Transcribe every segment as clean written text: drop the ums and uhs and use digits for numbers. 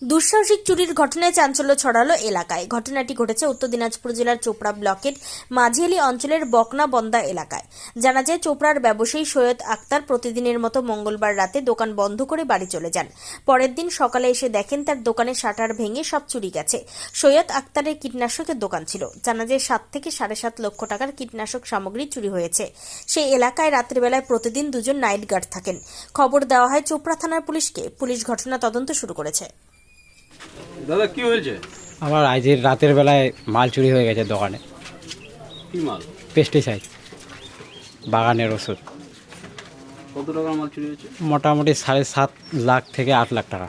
দুঃসাহসিক চুরির ঘটনায় চাঞ্চল্য ছড়ালো এলাকায়। ঘটনাটি ঘটেছে উত্তর দিনাজপুর জেলার চোপড়া ব্লকের মাঝিয়ালি অঞ্চলের বকনাবন্দা এলাকায়। জানা যায়, চোপড়ার ব্যবসায়ী সৈয়দ আক্তার প্রতিদিনের মতো মঙ্গলবার রাতে দোকান বন্ধ করে বাড়ি চলে যান। পরের দিন সকালে এসে দেখেন তার দোকানের শাটার ভেঙে সব চুরি গেছে। সৈয়দ আক্তারের কীটনাশকের দোকান ছিল। জানা যায় 7 থেকে 7.5 লক্ষ টাকার কীটনাশক সামগ্রী চুরি হয়েছে। সেই এলাকায় রাত্রিবেলায় প্রতিদিন দুজন নাইট গার্ড থাকেন। খবর দেওয়া হয় চোপড়া থানার পুলিশকে। পুলিশ ঘটনা তদন্ত শুরু করেছে। দাদা কি হয়েছে? আমার আজের রাতের বেলায় মাল চুরি হয়ে গেছে দোকানে। কি মাল? পেস্টিসাইড, বাগানের ওষুধ। কত টাকার মাল চুরি হয়েছে? মোটামুটি 7.5 লাখ থেকে 8 লাখ টাকা।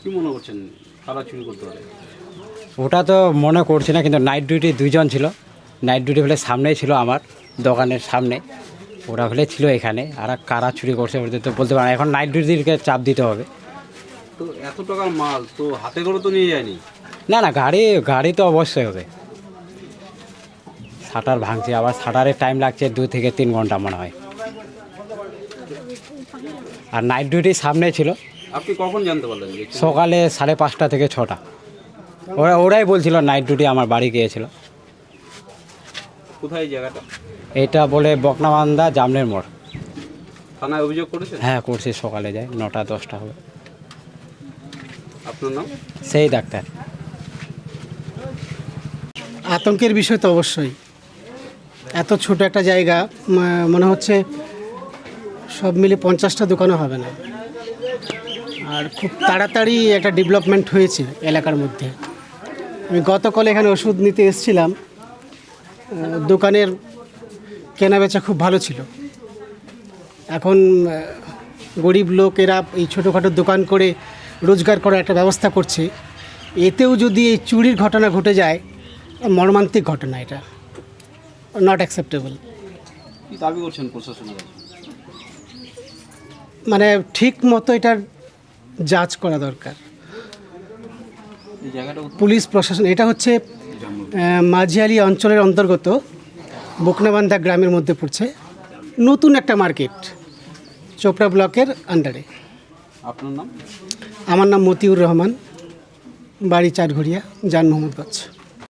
কি মনে করছেন কারা চুরি করতে পারে? ওটা তো মনে করছি না, কিন্তু নাইট ডিউটি 2 জন ছিল। নাইট ডিউটি হলে সামনেই ছিল, আমার দোকানের সামনে। ওরা হলে ছিল এখানে, আর কারা চুরি করছে ওদের তো বলতে পারে না। এখন নাইট ডিউটিকে চাপ দিতে হবে। তো এত টাকার মাল তো হাতে করে তো নিয়ে যায়নি? না না, গাড়ি তো অবশ্যই হবে। শাটার ভাঙছে, আবার শাটারের টাইম লাগছে 2 থেকে 3 ঘন্টা মনে হয়। আর নাইট ডিউটি সামনে ছিল। আপনি কখন জানতে পারলেন? সকালে 5:30 থেকে 6টা। ওরাই বলছিল নাইট ডিউটি আমার বাড়ি গিয়েছিল। কোথায় এই জায়গাটা? এটা বলে বকনাবান্ধা জামনের মোড়। থানায় অভিযোগ করেছেন? হ্যাঁ করছি, সকালে যায় 9টা-10টা হবে। আপনার নাম? সেই ডাক্তার। আতঙ্কের বিষয় তো অবশ্যই। এত ছোট একটা জায়গা, মনে হচ্ছে সব মিলে 50টা দোকানও হবে না। আর খুব তাড়াতাড়ি একটা ডেভেলপমেন্ট হয়েছে এলাকার মধ্যে। আমি গতকাল এখানে ওষুধ নিতে এসেছিলাম। দোকানের কেনাবেচা খুব ভালো ছিল। এখন গরিব লোকেরা এই ছোটোখাটো দোকান করে রোজগার করার একটা ব্যবস্থা করছে। এতেও যদি এই চুরির ঘটনা ঘটে যায়, মর্মান্তিক ঘটনা। এটা নট অ্যাকসেপ্টেবল। কি দাবি করছেন প্রশাসনের কাছে? মানে ঠিক মতো এটার যাচ করা দরকার। এই জায়গাটা পুলিশ প্রশাসন, এটা হচ্ছে মাঝিয়ালি অঞ্চলের অন্তর্গত বকনাবান্ধা গ্রামের মধ্যে পড়ছে। নতুন একটা মার্কেট চোপড়া ব্লকের আন্ডারে। আপনার নাম? আমার নাম মতিউর রহমান, বাড়ি চারঘড়িয়া, জান মোহাম্মদগঞ্জ।